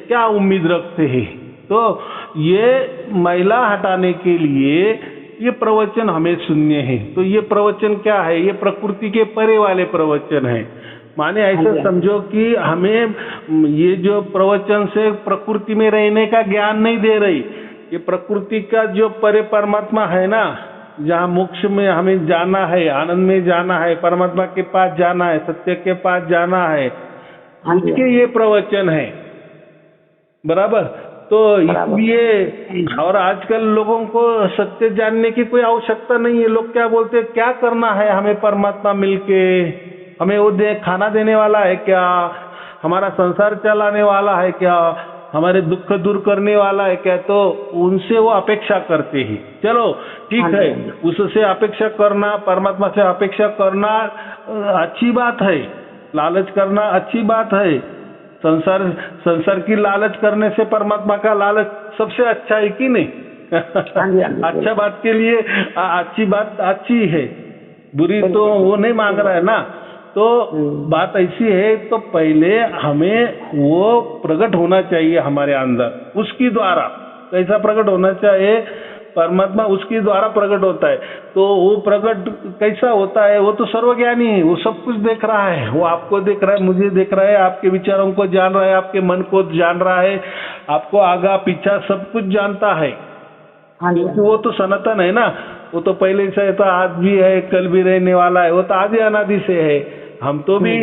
क्या उम्मीद रखते हैं। तो ये मैला हटाने के लिए ये प्रवचन हमें सुनने हैं। तो ये प्रवचन क्या है, ये प्रकृति के परे वाले प्रवचन है। माने ऐसा समझो कि हमें ये जो प्रवचन से प्रकृति में रहने का ज्ञान नहीं दे रही, ये प्रकृति का जो परे परमात्मा है ना, जहाँ मोक्ष में हमें जाना है, आनंद में जाना है, परमात्मा के पास जाना है, सत्य के पास जाना है, उसके ये प्रवचन है। बराबर। तो इसलिए और आजकल लोगों को सत्य जानने की कोई आवश्यकता नहीं है। लोग क्या बोलते हैं, क्या करना है हमें परमात्मा मिलके, हमें वो खाना देने वाला है क्या, हमारा संसार चलाने वाला है क्या, हमारे दुख दूर करने वाला है क्या। तो उनसे वो अपेक्षा करते हैं। चलो ठीक है, उससे अपेक्षा करना, परमात्मा से अपेक्षा करना अच्छी बात है, लालच करना अच्छी बात है। संसार की लालच करने से परमात्मा का लालच सबसे अच्छा है कि नहीं। अच्छा बात के लिए अच्छी बात अच्छी है, बुरी तो वो नहीं मांग रहा है ना। तो बात ऐसी है, तो पहले हमें वो प्रकट होना चाहिए हमारे अंदर, उसकी द्वारा। कैसा प्रकट होना चाहिए, परमात्मा उसके द्वारा प्रकट होता है। तो वो प्रकट कैसा होता है, वो तो सर्वज्ञानी है, वो सब कुछ देख रहा है, वो आपको देख रहा है, मुझे देख रहा है, आपके विचारों को जान रहा है, आपके मन को जान रहा है, आपको आगा पीछा सब कुछ जानता है। क्योंकि वो तो सनातन है ना, वो तो पहले से तो आज भी है, कल भी रहने वाला है, वो तो आदि अनादि से है। हम तो भी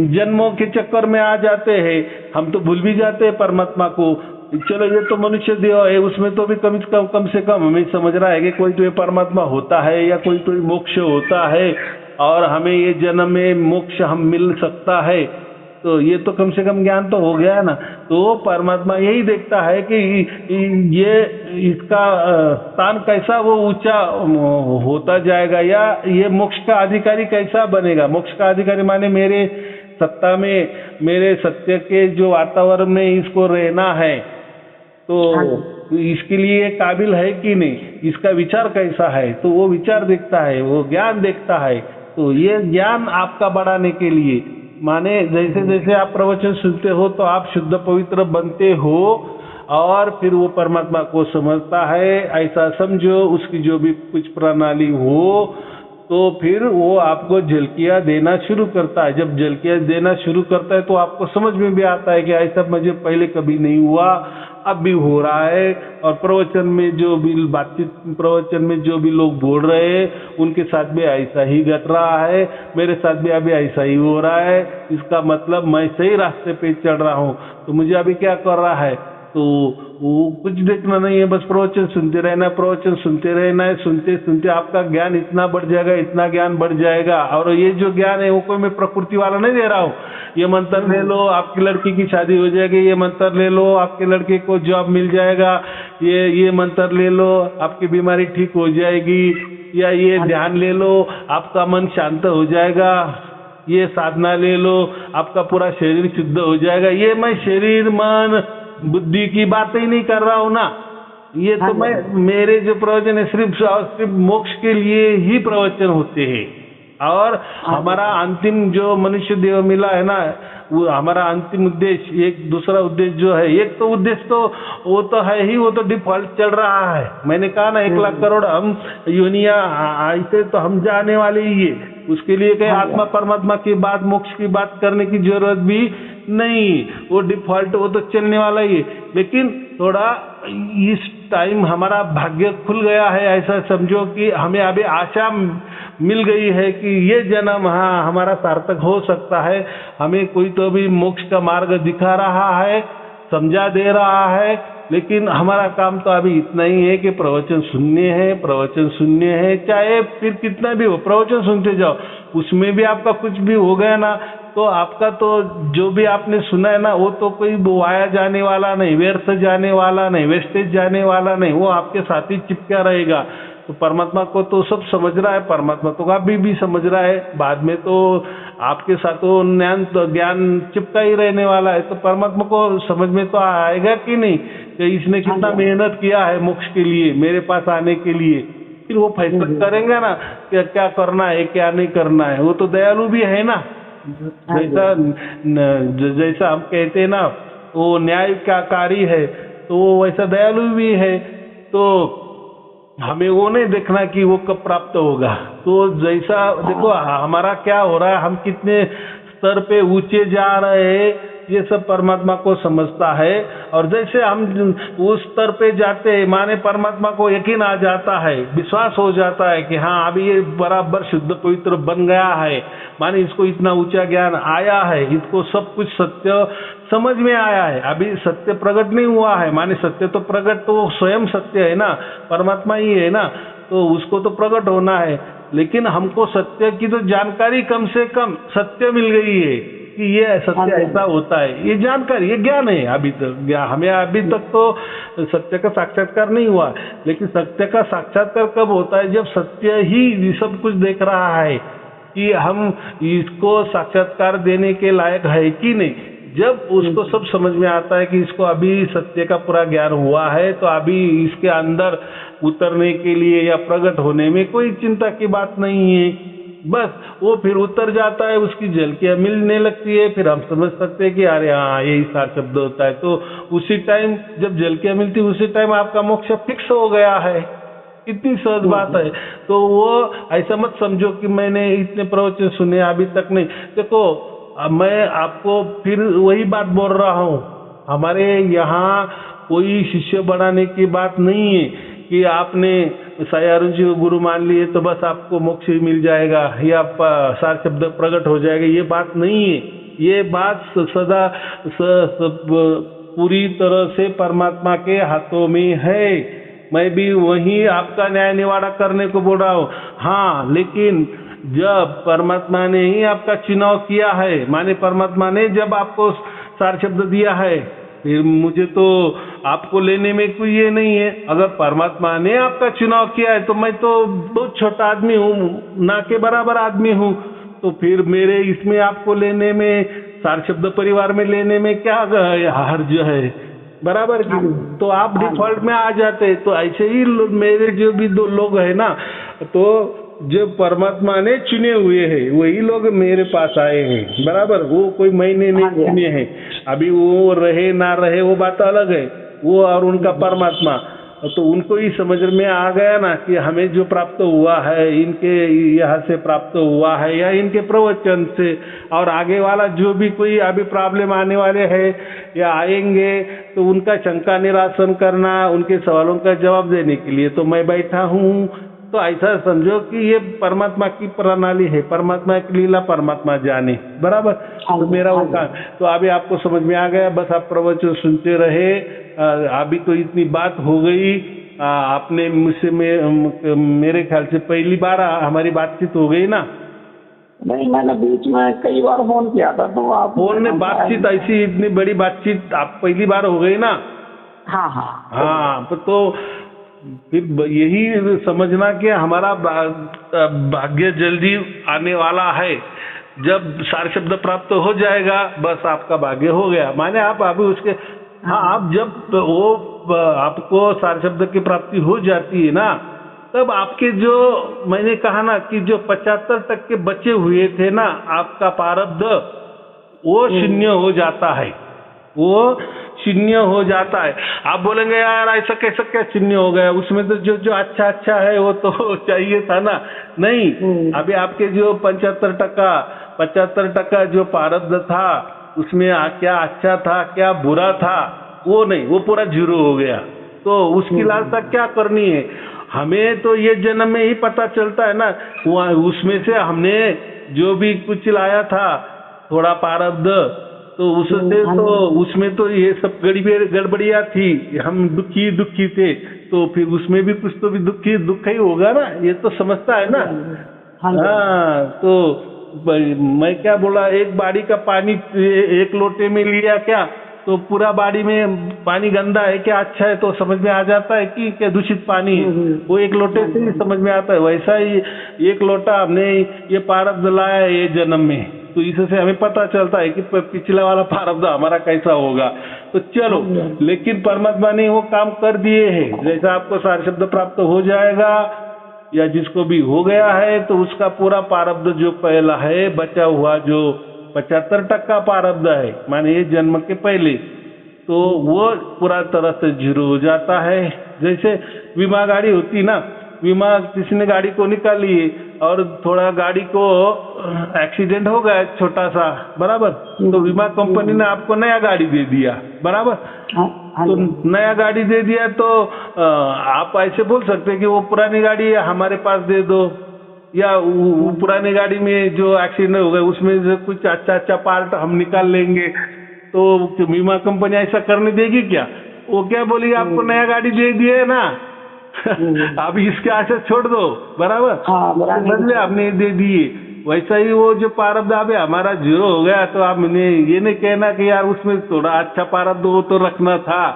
जन्मों के चक्कर में आ जाते हैं, हम तो भूल भी जाते हैं परमात्मा को। चलो ये तो मनुष्य देह है, उसमें तो भी कम से कम हमें समझ रहा है कि कोई तो ये परमात्मा होता है या कोई तो मोक्ष होता है और हमें ये जन्म में मोक्ष हम मिल सकता है। तो ये तो कम से कम ज्ञान तो हो गया है ना। तो परमात्मा यही देखता है कि ये इसका स्थान कैसा वो ऊंचा होता जाएगा, या ये मोक्ष का अधिकारी कैसा बनेगा। मोक्ष का अधिकारी माने मेरे सत्ता में, मेरे सत्य के जो वातावरण में इसको रहना है, तो इसके लिए काबिल है कि नहीं, इसका विचार कैसा है। तो वो विचार देखता है, वो ज्ञान देखता है। तो ये ज्ञान आपका बढ़ाने के लिए, माने जैसे जैसे आप प्रवचन सुनते हो तो आप शुद्ध पवित्र बनते हो और फिर वो परमात्मा को समझता है। ऐसा समझो, उसकी जो भी कुछ प्रणाली हो तो फिर वो आपको झलकियाँ देना शुरू करता है। जब झलकियाँ देना शुरू करता है तो आपको समझ में भी आता है कि ऐसा मुझे पहले कभी नहीं हुआ, अब भी हो रहा है। और प्रवचन में जो भी बातचीत, प्रवचन में जो भी लोग बोल रहे हैं उनके साथ भी ऐसा ही घट रहा है, मेरे साथ भी अभी ऐसा ही हो रहा है। इसका मतलब मैं सही रास्ते पे चढ़ रहा हूँ। तो मुझे अभी क्या कर रहा है, तो वो कुछ देखना नहीं है, बस प्रवचन सुनते रहना, प्रवचन सुनते रहना है। सुनते सुनते आपका ज्ञान इतना बढ़ जाएगा, इतना ज्ञान बढ़ जाएगा। और ये जो ज्ञान है वो कोई मैं प्रकृति वाला नहीं दे रहा हूँ। ये मंत्र ले लो, आपकी लड़की की शादी हो जाएगी, ये मंत्र ले लो, आपके लड़के को जॉब मिल जाएगा, ये मंत्र ले लो, आपकी बीमारी ठीक हो जाएगी, या ये ध्यान ले लो, आपका मन शांत हो जाएगा, ये साधना ले लो, आपका पूरा शरीर शुद्ध हो जाएगा। ये मैं शरीर मन बुद्धि की बात ही नहीं कर रहा हूँ ना। ये तो मैं, मेरे जो प्रवचन है सिर्फ मोक्ष के लिए ही प्रवचन होते हैं। और हमारा अंतिम जो मनुष्य देह मिला है ना, वो हमारा अंतिम उद्देश्य, एक दूसरा उद्देश्य जो है, एक तो उद्देश्य तो वो तो है ही, वो तो डिफॉल्ट चल रहा है। मैंने कहा ना 1 लाख करोड़ हम योनिया ऐसे तो हम जाने वाले ही है, उसके लिए कहीं आत्मा परमात्मा की बात, मोक्ष की बात करने की जरूरत भी नहीं। वो डिफॉल्ट, वो तो चलने वाला ही है। लेकिन थोड़ा इस टाइम हमारा भाग्य खुल गया है, ऐसा समझो कि हमें अभी आशा मिल गई है कि ये जन्म हाँ हमारा सार्थक हो सकता है। हमें कोई तो भी मोक्ष का मार्ग दिखा रहा है, समझा दे रहा है। लेकिन हमारा काम तो अभी इतना ही है कि प्रवचन सुनने हैं, चाहे फिर कितना भी हो प्रवचन सुनते जाओ। उसमें भी आपका कुछ भी हो गया ना, तो आपका तो जो भी आपने सुना है ना, वो तो कोई वाया जाने वाला नहीं, व्यर्थ जाने वाला नहीं, वेस्टेज जाने वाला नहीं, वो आपके साथ ही चिपका रहेगा। तो परमात्मा को तो सब समझ रहा है, परमात्मा तो अभी भी समझ रहा है, बाद में तो आपके साथ वो ज्ञान चिपका ही रहने वाला है। तो परमात्मा को समझ में तो आएगा कि नहीं कि इसने कितना मेहनत किया है मोक्ष के लिए, मेरे पास आने के लिए। फिर वो फैसला करेंगे ना कि क्या करना है क्या नहीं करना है। वो तो दयालु भी है ना, जैसा हम कहते हैं ना वो न्याय का कारी है, तो वो वैसा दयालु भी है। तो हमें वो नहीं देखना कि वो कब प्राप्त होगा। तो जैसा देखो हमारा क्या हो रहा है, हम कितने स्तर पे ऊंचे जा रहे हैं, ये सब परमात्मा को समझता है। और जैसे हम उस स्तर पे जाते हैं, माने परमात्मा को यकीन आ जाता है, विश्वास हो जाता है कि हाँ अभी ये बराबर शुद्ध पवित्र बन गया है, माने इसको इतना ऊंचा ज्ञान आया है, इसको सब कुछ सत्य समझ में आया है। अभी सत्य प्रकट नहीं हुआ है, माने सत्य तो प्रकट तो स्वयं सत्य है ना, परमात्मा ही है ना, तो उसको तो प्रकट होना है। लेकिन हमको सत्य की तो जानकारी कम से कम सत्य मिल गई है कि ये सत्य ऐसा होता है, ये जानकारी, ये ज्ञान है। अभी तक हमें अभी तक तो सत्य का साक्षात्कार नहीं हुआ। लेकिन सत्य का साक्षात्कार कब होता है, जब सत्य ही सब कुछ देख रहा है कि हम इसको साक्षात्कार देने के लायक है कि नहीं। जब उसको सब समझ में आता है कि इसको अभी सत्य का पूरा ज्ञान हुआ है, तो अभी इसके अंदर उतरने के लिए या प्रकट होने में कोई चिंता की बात नहीं है। बस वो फिर उतर जाता है, उसकी झलकियां मिलने लगती है, फिर हम समझ सकते हैं कि अरे हाँ यही सार शब्द होता है। तो उसी टाइम जब झलकियां मिलती उसी टाइम आपका मोक्ष फिक्स हो गया है। कितनी सहज बात है। तो वो ऐसा मत समझो कि मैंने इतने प्रवचन सुने अभी तक नहीं। देखो मैं आपको फिर वही बात बोल रहा हूँ, हमारे यहाँ कोई शिष्य बढ़ाने की बात नहीं है कि आपने साई अरुण जी को गुरु मान लिए तो बस आपको मोक्ष मिल जाएगा या सार शब्द प्रकट हो जाएगा, ये बात नहीं है। ये बात सदा पूरी तरह से परमात्मा के हाथों में है। मैं भी वही आपका न्याय निवाड़ा करने को बोल रहा हूँ। हाँ, लेकिन जब परमात्मा ने ही आपका चुनाव किया है, माने परमात्मा ने जब आपको सार शब्द दिया है, फिर मुझे तो आपको लेने में कोई ये नहीं है। अगर परमात्मा ने आपका चुनाव किया है तो मैं तो बहुत छोटा आदमी हूँ, ना के बराबर आदमी हूँ, तो फिर मेरे इसमें आपको लेने में, सार शब्द परिवार में लेने में क्या हर्ज है, बराबर की। तो आप डिफॉल्ट में आ जाते। तो ऐसे ही मेरे जो भी दो लोग हैं ना, तो जो परमात्मा ने चुने हुए हैं वही लोग मेरे पास आए हैं, बराबर। वो कोई महीने नहीं चुने हैं। अभी वो रहे ना रहे वो बात अलग है, वो और उनका परमात्मा। तो उनको ही समझ में आ गया ना कि हमें जो प्राप्त हुआ है इनके यहाँ से प्राप्त हुआ है या इनके प्रवचन से, और आगे वाला जो भी कोई अभी प्रॉब्लम आने वाले हैं या आएंगे तो उनका शंका निरासन करना, उनके सवालों का जवाब देने के लिए तो मैं बैठा हूँ। तो ऐसा समझो कि ये परमात्मा की प्रणाली है, परमात्मा की लीला परमात्मा जाने, बराबर। तो मेरा वो काम तो अभी आपको समझ में आ गया। बस आप प्रवचन सुनते रहे। अभी तो इतनी बात हो गई, आपने मुझसे मेरे ख्याल से पहली बार हमारी बातचीत हो गई ना। नहीं, मैंने बीच में कई बार फोन किया था, तो आप फोन में बातचीत ऐसी इतनी बड़ी बातचीत आप पहली बार हो गई ना। हाँ हाँ हाँ, तो फिर यही समझना कि हमारा भाग्य जल्दी आने वाला है। जब सार शब्द प्राप्त हो जाएगा बस आपका भाग्य हो गया, माने आप अभी उसके हाँ, आप जब वो आपको सार शब्द की प्राप्ति हो जाती है ना, तब आपके जो मैंने कहा ना कि जो 75% बचे हुए थे ना आपका प्रारब्ध, वो शून्य हो जाता है। वो चिन्ह हो जाता है। आप बोलेंगे यार ऐसा कैसा क्या चिन्ह हो गया, उसमें तो जो जो अच्छा अच्छा है वो तो चाहिए था ना। नहीं, अभी आपके जो 75% जो प्रारब्ध था उसमें क्या अच्छा था क्या बुरा था, वो नहीं, वो पूरा जीरो हो गया। तो उसकी लालसा क्या करनी है, हमें तो ये जन्म में ही पता चलता है ना। उसमें से हमने जो भी कुछ लाया था थोड़ा प्रारब्ध, तो उससे तो उसमें तो ये सब गड़बड़ियाँ थी, हम दुखी दुखी थे, तो फिर उसमें भी कुछ तो भी दुख ही होगा ना, ये तो समझता है ना। हाँ, तो मैं क्या बोला, एक बाड़ी का पानी एक लोटे में लिया क्या, तो पूरा बाड़ी में पानी गंदा है क्या अच्छा है तो समझ में आ जाता है कि क्या दूषित पानी है, वो एक लोटे से ही समझ में आता है। वैसा ही एक लोटा हमने ये प्रारब्ध लाया है ये जन्म में, तो इससे हमें पता चलता है कि पिछला वाला प्रारब्ध हमारा कैसा होगा। तो चलो, लेकिन परमात्मा ने वो काम कर दिए हैं, जैसा आपको सार शब्द प्राप्त हो जाएगा या जिसको भी हो गया है, तो उसका पूरा प्रारब्ध जो पहला है बचा हुआ जो 75% प्रारब्ध है, माने ये जन्म के पहले, तो वो पूरा तरह से जीरो हो जाता है। जैसे बीमा गाड़ी होती ना, बीमा किसी ने गाड़ी को निकाली और थोड़ा गाड़ी को एक्सीडेंट हो गया छोटा सा, बराबर, तो बीमा कंपनी ने आपको नया गाड़ी दे दिया, बराबर। तो नया गाड़ी दे दिया तो आप ऐसे बोल सकते हैं कि वो पुरानी गाड़ी है हमारे पास दे दो, या वो पुरानी गाड़ी में जो एक्सीडेंट हो गया उसमें जो कुछ अच्छा अच्छा पार्ट हम निकाल लेंगे, तो बीमा कंपनी ऐसा करने देगी क्या? वो क्या बोलेगी, आपको नया गाड़ी दे दिए ना अभी इसके आशा छोड़ दो, बराबर, बदले आपने दे दिए। वैसा ही वो जो प्रारब्ध अभी हमारा जीरो हो गया, तो आपने ये नहीं कहना कि यार उसमें थोड़ा अच्छा प्रारब्ध वो तो रखना था,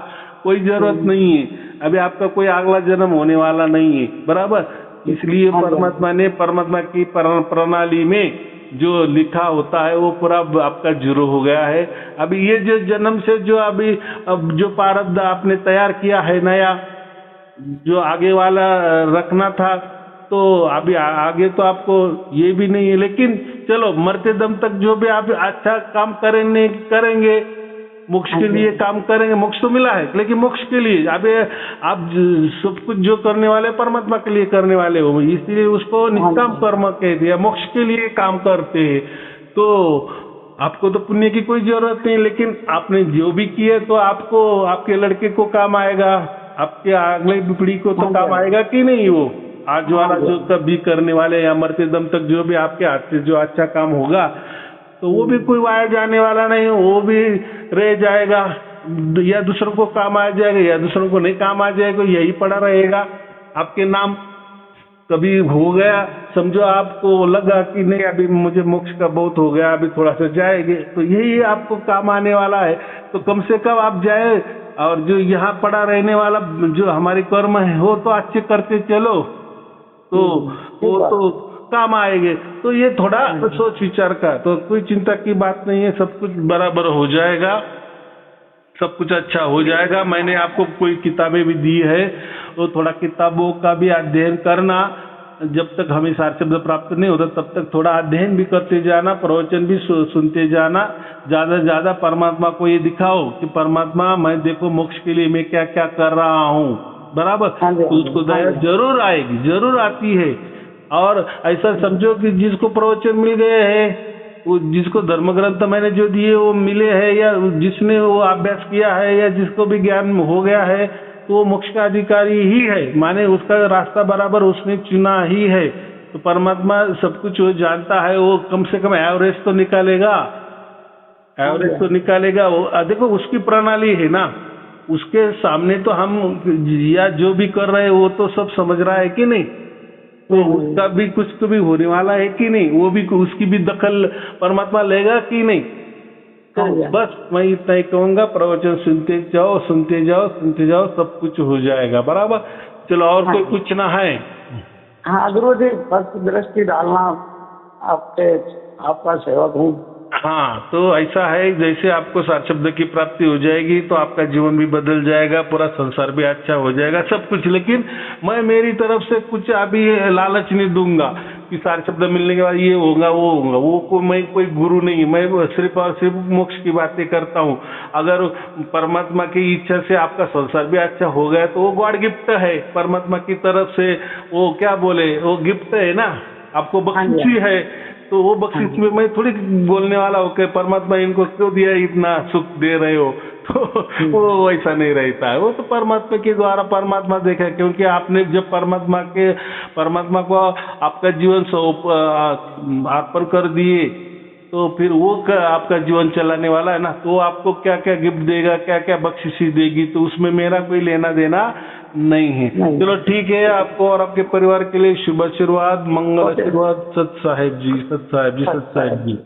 कोई जरूरत नहीं है, अभी आपका कोई अगला जन्म होने वाला नहीं है, बराबर। इसलिए परमात्मा ने परमात्मा की प्रणाली में जो लिखा होता है वो पूरा आपका जीरो हो गया है। अभी ये जो जन्म से जो अभी अब जो प्रारब्ध आपने तैयार किया है नया, जो आगे वाला रखना था, तो अभी आगे तो आपको ये भी नहीं है, लेकिन चलो मरते दम तक जो भी आप अच्छा काम करेंगे मोक्ष के लिए काम करेंगे। मोक्ष तो मिला है, लेकिन मोक्ष के लिए अभी आप सब कुछ जो करने वाले परमात्मा के लिए करने वाले हो, इसलिए उसको निष्काम कर्म कह दिया, मोक्ष के लिए काम करते हैं। तो आपको तो पुण्य की कोई जरूरत नहीं, लेकिन आपने जो भी किए तो आपको आपके लड़के को काम आएगा, आपके अगले पीढ़ी को तो काम आएगा कि नहीं। वो आज वाला जो कभी करने वाले या मरते दम तक जो भी आपके हाथ से जो अच्छा काम होगा, तो वो भी कोई वाया जाने वाला नहीं, वो भी रह जाएगा, या दूसरों को काम आ जाएगा या दूसरों को नहीं काम आ जाएगा, यही पड़ा रहेगा आपके नाम। कभी हो गया, समझो आपको लगा कि नहीं अभी मुझे मोक्ष का बहुत हो गया, अभी थोड़ा सा जाएंगे, तो यही आपको काम आने वाला है, तो कम से कम आप जाए, और जो यहाँ पड़ा रहने वाला जो हमारे कर्म है वो तो अच्छे करते चलो, तो वो तो काम आएंगे। तो ये थोड़ा सोच विचार का, तो कोई चिंता की बात नहीं है, सब कुछ बराबर हो जाएगा, सब कुछ अच्छा हो जाएगा। मैंने आपको कोई किताबें भी दी है, तो थोड़ा किताबों का भी अध्ययन करना, जब तक हमें सार शब्द प्राप्त नहीं होता तब तक थोड़ा अध्ययन भी करते जाना, प्रवचन भी सुनते जाना, ज़्यादा से ज़्यादा परमात्मा को ये दिखाओ कि परमात्मा मैं देखो मोक्ष के लिए मैं क्या क्या कर रहा हूँ, बराबर। तो उसको दया जरूर आएगी, जरूर आती है। और ऐसा समझो कि जिसको प्रवचन मिल गए हैं, वो जिसको धर्म ग्रंथ मैंने जो दिए वो मिले हैं, या जिसने वो अभ्यास किया है, या जिसको भी ज्ञान हो गया है, तो वो मोक्ष का अधिकारी ही है, माने उसका रास्ता बराबर उसने चुना ही है। तो परमात्मा सब कुछ वो जानता है, वो कम से कम एवरेज तो निकालेगा, एवरेज तो निकालेगा। वो देखो उसकी प्रणाली है ना, उसके सामने तो हम या जो भी कर रहे हैं वो तो सब समझ रहा है कि नहीं, तो उसका भी कुछ तो भी होने वाला है कि नहीं, वो भी उसकी भी दखल परमात्मा लेगा कि नहीं। तो बस मैं इतना ही कहूँगा, प्रवचन सुनते जाओ सुनते जाओ सुनते जाओ, सब कुछ हो जाएगा, बराबर। चलो और कोई पूछना है? हाँ गुरु जी, बस दृष्टि डालना, आपका सेवक हूँ। हाँ, तो ऐसा है, जैसे आपको सार शब्द की प्राप्ति हो जाएगी तो आपका जीवन भी बदल जाएगा, पूरा संसार भी अच्छा हो जाएगा, सब कुछ। लेकिन मैं मेरी तरफ से कुछ अभी लालच नहीं दूंगा कि सारे शब्द मिलने के बाद ये होगा वो मैं कोई गुरु नहीं, मैं सिर्फ और सिर्फ मोक्ष की बातें करता हूँ। अगर परमात्मा की इच्छा से आपका संसार भी अच्छा हो गया तो वो गॉड गिफ्ट है, परमात्मा की तरफ से वो क्या बोले, वो गिफ्ट है ना, आपको बख्शिश ही है। तो वो बख्शिश में मैं थोड़ी बोलने वाला हूँ कि परमात्मा इनको क्यों दिया, इतना सुख दे रहे हो, तो वो वैसा नहीं रहता है। वो तो परमात्मा के द्वारा परमात्मा देखा, क्योंकि आपने जब परमात्मा को आपका जीवन अर्पण कर दिए तो फिर वो आपका जीवन चलाने वाला है ना, तो आपको क्या क्या गिफ्ट देगा, क्या क्या बख्शिशी देगी, तो उसमें मेरा कोई लेना देना नहीं है। चलो ठीक है, आपको और आपके परिवार के लिए शुभ आशीर्वाद, मंगल आशीर्वाद। सत साहेब जी, सत साहेब जी, सत साहेब जी।